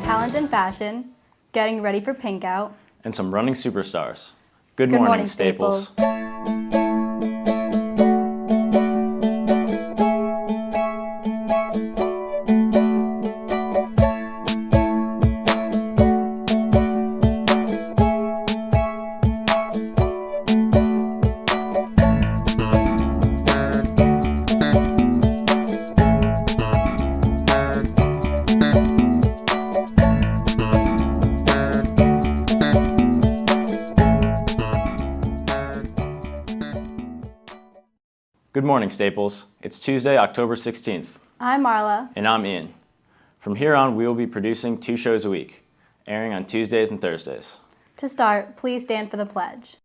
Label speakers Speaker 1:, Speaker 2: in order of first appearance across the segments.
Speaker 1: Talent and fashion, getting ready for Pink Out,
Speaker 2: and some running superstars. Good morning, Staples. Good morning, Staples. It's Tuesday, October 16th.
Speaker 1: I'm Marla.
Speaker 2: And I'm Ian. From here on, we will be producing 2 shows a week, airing on Tuesdays and Thursdays.
Speaker 1: To start, please stand for the pledge.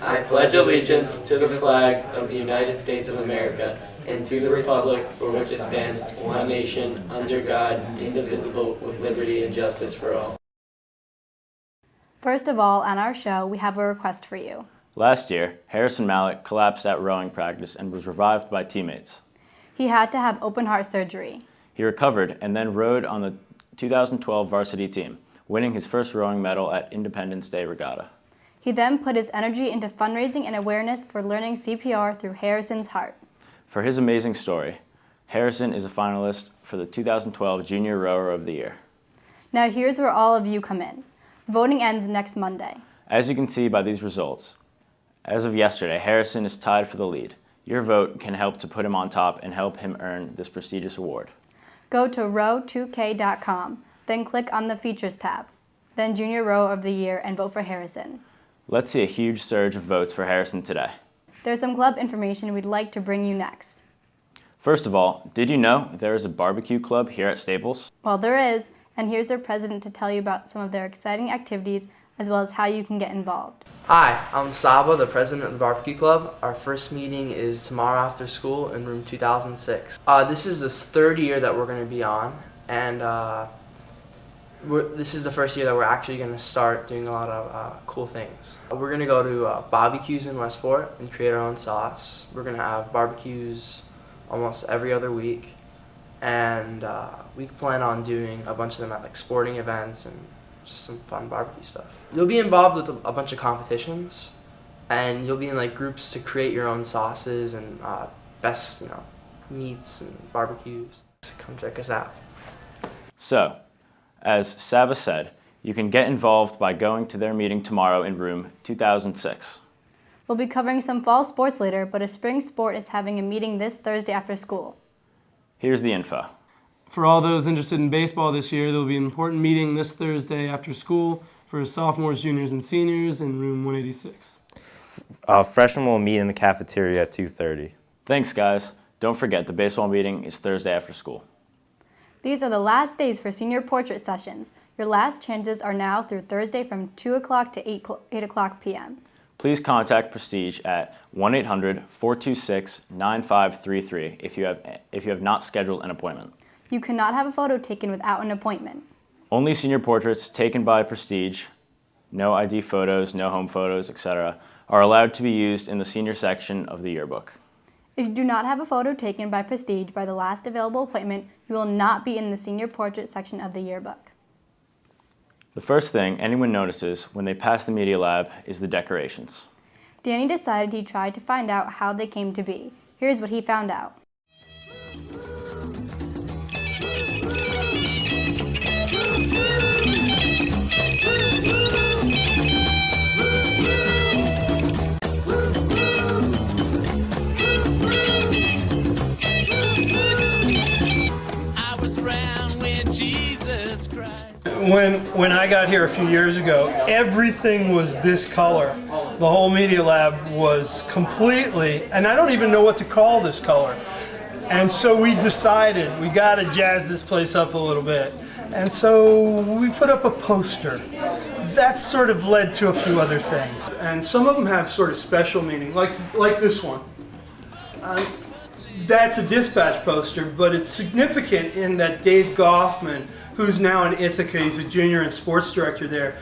Speaker 3: I pledge allegiance to the flag of the United States of America and to the republic for which it stands, one nation, under God, indivisible, with liberty and justice for all.
Speaker 1: First of all, on our show, we have a request for you.
Speaker 2: Last year, Harrison Mallick collapsed at rowing practice and was revived by teammates.
Speaker 1: He had to have open heart surgery.
Speaker 2: He recovered and then rowed on the 2012 varsity team, winning his first rowing medal at Independence Day Regatta.
Speaker 1: He then put his energy into fundraising and awareness for learning CPR through Harrison's Heart.
Speaker 2: For his amazing story, Harrison is a finalist for the 2012 Junior Rower of the Year.
Speaker 1: Now here's where all of you come in. Voting ends next Monday.
Speaker 2: As you can see by these results, as of yesterday, Harrison is tied for the lead. Your vote can help to put him on top and help him earn this prestigious award.
Speaker 1: Go to row2k.com, then click on the Features tab, then Junior Row of the Year, and vote for Harrison.
Speaker 2: Let's see a huge surge of votes for Harrison today.
Speaker 1: There's some club information we'd like to bring you next.
Speaker 2: First of all, did you know there is a barbecue club here at Staples?
Speaker 1: Well, there is, and here's their president to tell you about some of their exciting activities as well as how you can get involved.
Speaker 4: Hi, I'm Saba, the president of the Barbecue Club. Our first meeting is tomorrow after school in room 2006. This is the 3rd year that we're going to be on, and this is the first year that we're actually going to start doing a lot of cool things. We're going to go to barbecues in Westport and create our own sauce. We're going to have barbecues almost every other week, and we plan on doing a bunch of them at like sporting events and just some fun barbecue stuff. You'll be involved with a bunch of competitions, and you'll be in like groups to create your own sauces and best, meats and barbecues. Come check us out.
Speaker 2: So, as Sava said, you can get involved by going to their meeting tomorrow in room 2006.
Speaker 1: We'll be covering some fall sports later, but a spring sport is having a meeting this Thursday after school.
Speaker 2: Here's the info.
Speaker 5: For all those interested in baseball this year, there will be an important meeting this Thursday after school for sophomores, juniors, and seniors in room 186.
Speaker 6: Freshmen will meet in the cafeteria at 2:30.
Speaker 2: Thanks, guys. Don't forget, the baseball meeting is Thursday after school.
Speaker 1: These are the last days for senior portrait sessions. Your last chances are now through Thursday from 2 o'clock to 8 o'clock p.m.
Speaker 2: Please contact Prestige at 1-800-426-9533 if you have not scheduled an appointment.
Speaker 1: You cannot have a photo taken without an appointment.
Speaker 2: Only senior portraits taken by Prestige, no ID photos, no home photos, etc., are allowed to be used in the senior section of the yearbook.
Speaker 1: If you do not have a photo taken by Prestige by the last available appointment, you will not be in the senior portrait section of the yearbook.
Speaker 2: The first thing anyone notices when they pass the media lab is the decorations.
Speaker 1: Danny decided he tried to find out how they came to be. Here's what he found out.
Speaker 7: When I got here a few years ago, everything was this color. The whole media lab was completely, and I don't even know what to call this color. And so we decided we got to jazz this place up a little bit. And so we put up a poster. That sort of led to a few other things. And some of them have sort of special meaning, like this one. That's a dispatch poster, but it's significant in that Dave Goffman, who's now in Ithaca, he's a junior and sports director there,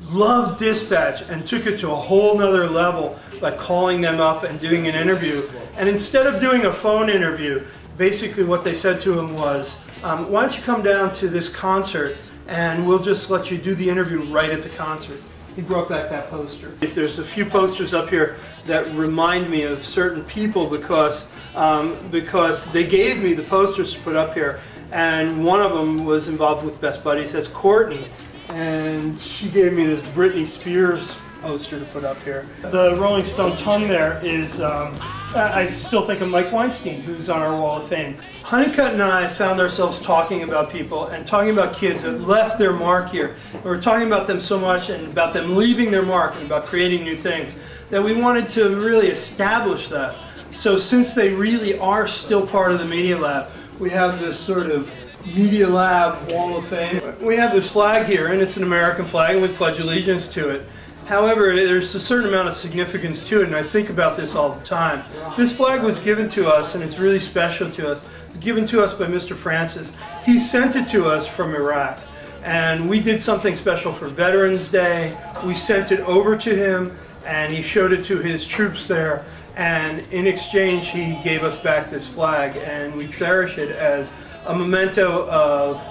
Speaker 7: loved dispatch and took it to a whole nother level by calling them up and doing an interview. And instead of doing a phone interview, basically what they said to him was, why don't you come down to this concert and we'll just let you do the interview right at the concert. He brought back that poster. There's a few posters up here that remind me of certain people because they gave me the posters to put up here, and one of them was involved with Best Buddies. That's Courtney, and she gave me this Britney Spears poster to put up here. The Rolling Stone tongue there is, I still think of Mike Weinstein, who's on our Wall of Fame. Honeycutt and I found ourselves talking about people and talking about kids that left their mark here. We were talking about them so much and about them leaving their mark and about creating new things that we wanted to really establish that. So since they really are still part of the Media Lab, we have this sort of Media Lab Wall of Fame. We have this flag here, and it's an American flag, and we pledge allegiance to it. However, there's a certain amount of significance to it, and I think about this all the time. This flag was given to us, and it's really special to us. It's given to us by Mr. Francis. He sent it to us from Iraq, and we did something special for Veterans Day. We sent it over to him, and he showed it to his troops there, and in exchange, he gave us back this flag, and we cherish it as a memento of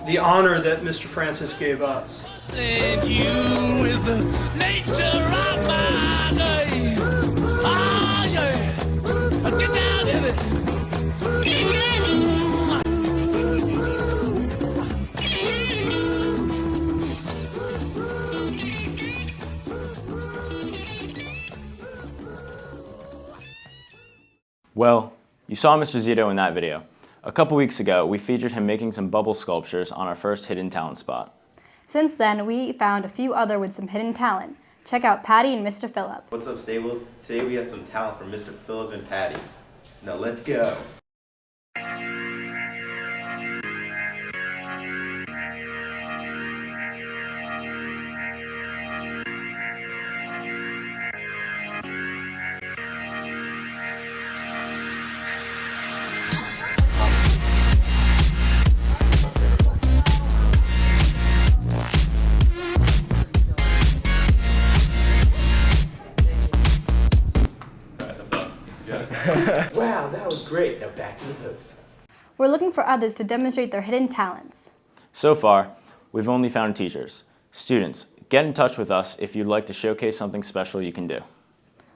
Speaker 7: the honor that Mr. Francis gave us.
Speaker 8: And you is the nature of my day. Ah, yeah. Get down in it.
Speaker 2: Well, you saw Mr. Zito in that video. A couple weeks ago, we featured him making some bubble sculptures on our first hidden talent spot.
Speaker 1: Since then, we found a few other with some hidden talent. Check out Patty and Mr. Phillip.
Speaker 9: What's up, Staples? Today we have some talent from Mr. Phillip and Patty. Now let's go. Wow, that was great. Now back to the host.
Speaker 1: We're looking for others to demonstrate their hidden talents.
Speaker 2: So far, we've only found teachers. Students, get in touch with us if you'd like to showcase something special you can do.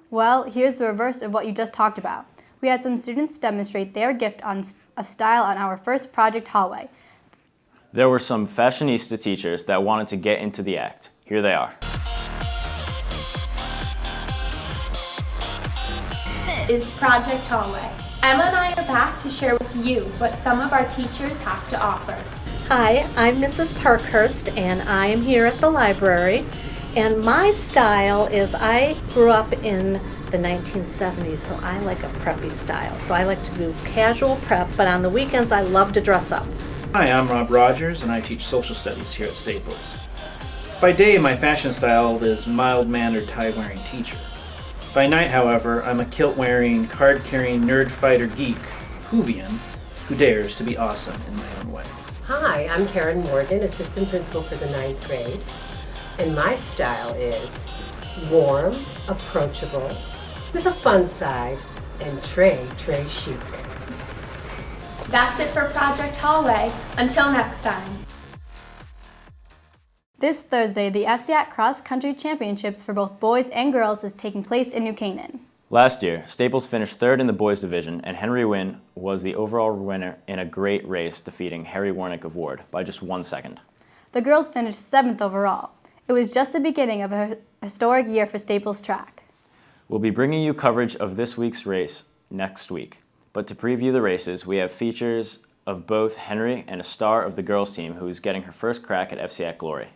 Speaker 1: Well, here's the reverse of what you just talked about. We had some students demonstrate their gift of style on our first project hallway.
Speaker 2: There were some fashionista teachers that wanted to get into the act. Here they are.
Speaker 10: Is Project Hallway. Emma and I are back to share with you what some of our teachers have to offer.
Speaker 11: Hi, I'm Mrs. Parkhurst and I am here at the library. And my style is I grew up in the 1970s, so I like a preppy style. So I like to do casual prep, but on the weekends I love to dress up.
Speaker 12: Hi, I'm Rob Rogers and I teach social studies here at Staples. By day, my fashion style is mild-mannered tie-wearing teacher. By night, however, I'm a kilt-wearing, card-carrying, nerd-fighter geek, Whovian, who dares to be awesome in my own way.
Speaker 13: Hi, I'm Karen Morgan, assistant principal for the 9th grade, and my style is warm, approachable, with a fun side, and très chic.
Speaker 10: That's it for Project Hallway. Until next time.
Speaker 1: This Thursday, the FCAT Cross Country Championships for both boys and girls is taking place in New Canaan.
Speaker 2: Last year, Staples finished third in the boys division, and Henry Wynne was the overall winner in a great race, defeating Harry Warnick of Ward by just 1 second.
Speaker 1: The girls finished 7th overall. It was just the beginning of a historic year for Staples track.
Speaker 2: We'll be bringing you coverage of this week's race next week. But to preview the races, we have features of both Henry and a star of the girls team who is getting her first crack at FCAC glory.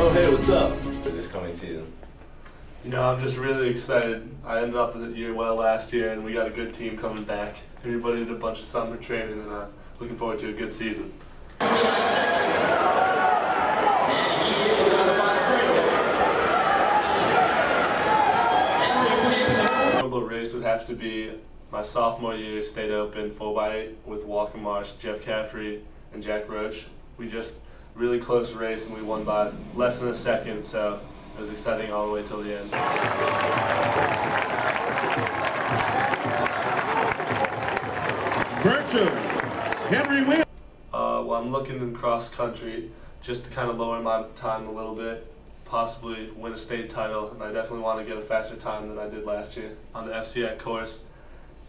Speaker 14: Oh, hey, what's up?
Speaker 9: For this coming season.
Speaker 14: You know, I'm just really excited. I ended off the year well last year, and we got a good team coming back. Everybody did a bunch of summer training, and looking forward to a good season. Memorable race would have to be my sophomore year, State Open, 4x8 with Walker Marsh, Jeff Caffrey, and Jack Roach. We just really close race, and we won by less than a second, so it was exciting all the way till the end.
Speaker 8: Virtual, Henry Wynne.
Speaker 14: Well, I'm looking in cross country just to kind of lower my time a little bit, possibly win a state title, and I definitely want to get a faster time than I did last year on the FCAC course.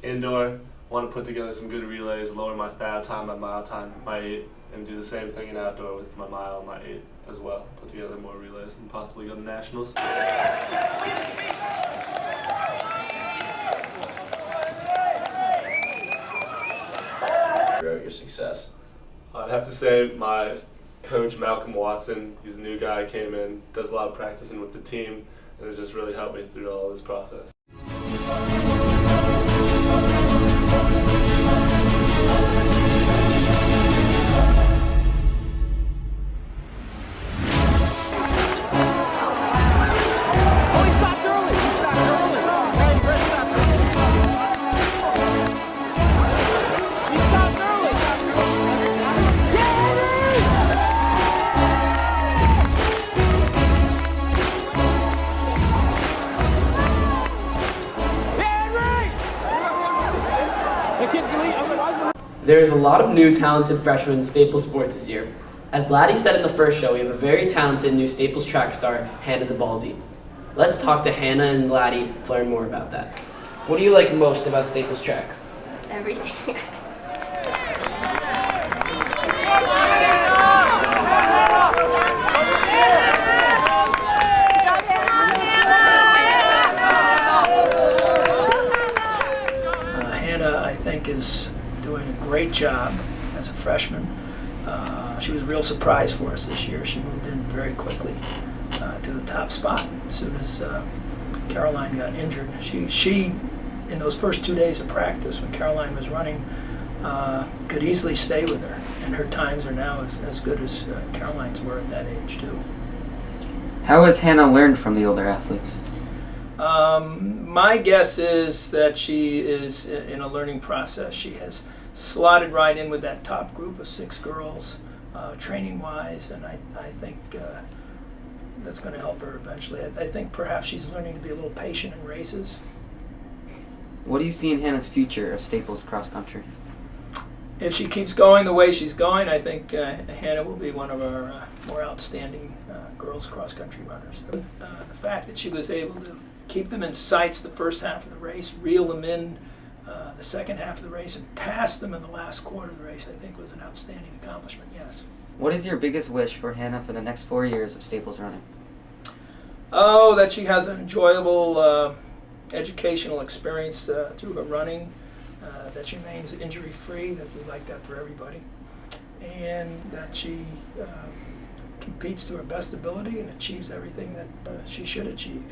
Speaker 14: Indoor, want to put together some good relays, lower my thou time, my mile time, my 8, and do the same thing in outdoor with my mile and my 8 as well. Put together more relays and possibly go to nationals.
Speaker 9: Throughout your success.
Speaker 14: I'd have to say my coach, Malcolm Watson, he's a new guy, came in, does a lot of practicing with the team, and has just really helped me through all this process.
Speaker 3: There is a lot of new talented freshmen in Staples sports this year. As Laddie said in the first show, we have a very talented new Staples track star, Hannah DeBalsi. Let's talk to Hannah and Laddie to learn more about that. What do you like most about Staples track?
Speaker 10: Everything.
Speaker 15: Hannah, I think, is doing a great job as a freshman. She was a real surprise for us this year. She moved in very quickly to the top spot as soon as Caroline got injured. She, in those first 2 days of practice when Caroline was running, could easily stay with her, and her times are now as good as Caroline's were at that age too.
Speaker 16: How has Hannah learned from the older athletes?
Speaker 15: My guess is that she is in a learning process. She has slotted right in with that top group of 6 girls, training-wise, and I think that's going to help her eventually. I think perhaps she's learning to be a little patient in races.
Speaker 16: What do you see in Hannah's future of Staples cross country?
Speaker 15: If she keeps going the way she's going, I think Hannah will be one of our more outstanding girls cross-country runners. The fact that she was able to keep them in sights the first half of the race, reel them in the second half of the race, and pass them in the last quarter of the race, I think was an outstanding accomplishment, yes.
Speaker 16: What is your biggest wish for Hannah for the next 4 years of Staples running?
Speaker 15: Oh, that she has an enjoyable educational experience through her running, that she remains injury-free, that we like that for everybody, and that she competes to her best ability and achieves everything that she should achieve,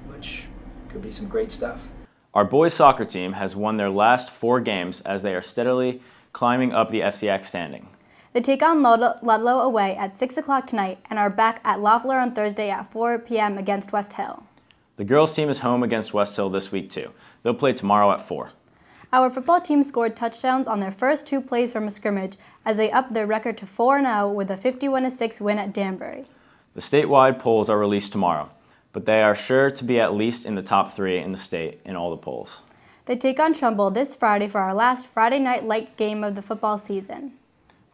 Speaker 15: which could be some great stuff.
Speaker 2: Our boys soccer team has won their last 4 games as they are steadily climbing up the FCAC standing.
Speaker 1: They take on Ludlow away at 6 o'clock tonight and are back at Loeffler on Thursday at 4 p.m. against West Hill.
Speaker 2: The girls team is home against West Hill this week too. They'll play tomorrow at 4.
Speaker 1: Our football team scored touchdowns on their first 2 plays from a scrimmage as they upped their record to 4-0 with a 51-6 win at Danbury.
Speaker 2: The statewide polls are released tomorrow, but they are sure to be at least in the top 3 in the state in all the polls.
Speaker 1: They take on Trumbull this Friday for our last Friday night light game of the football season.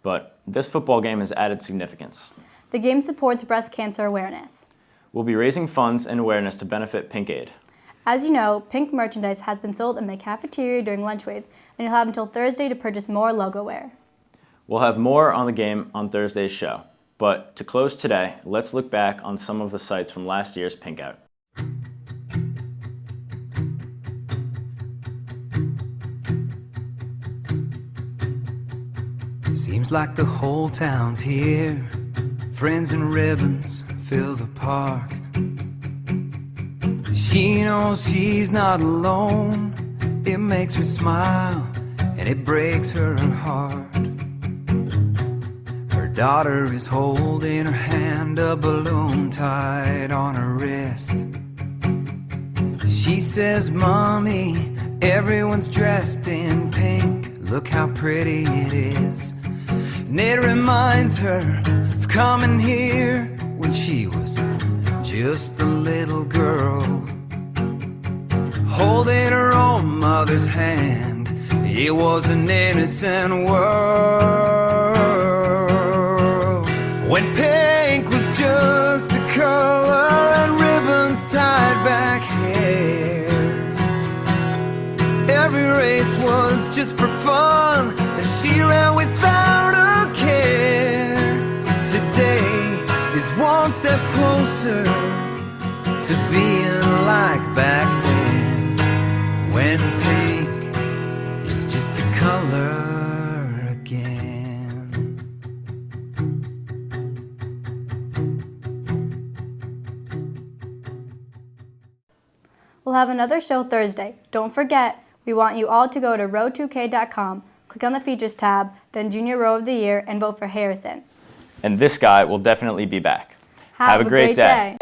Speaker 2: But this football game has added significance.
Speaker 1: The game supports breast cancer awareness.
Speaker 2: We'll be raising funds and awareness to benefit Pink Aid.
Speaker 1: As you know, pink merchandise has been sold in the cafeteria during lunch waves, and you'll have until Thursday to purchase more logo wear.
Speaker 2: We'll have more on the game on Thursday's show. But to close today, let's look back on some of the sights from last year's Pink Out.
Speaker 17: Seems like the whole town's here. Friends and ribbons fill the park. She knows she's not alone. It makes her smile and it breaks her heart. Her daughter is holding her hand, a balloon tied on her wrist. She says, "Mommy, everyone's dressed in pink. Look how pretty it is." And it reminds her of coming here when she was just a little girl, holding her own mother's hand. It was an innocent world when pink was just a color and ribbons tied back hair. Every race was just for fun, and she ran without a care. Today is one step closer to being like back then, when pink is just a color again.
Speaker 1: We'll have another show Thursday. Don't forget, we want you all to go to row2k.com, click on the Features tab, then Junior Row of the Year, and vote for Harrison.
Speaker 2: And this guy will definitely be back.
Speaker 1: Have a great day.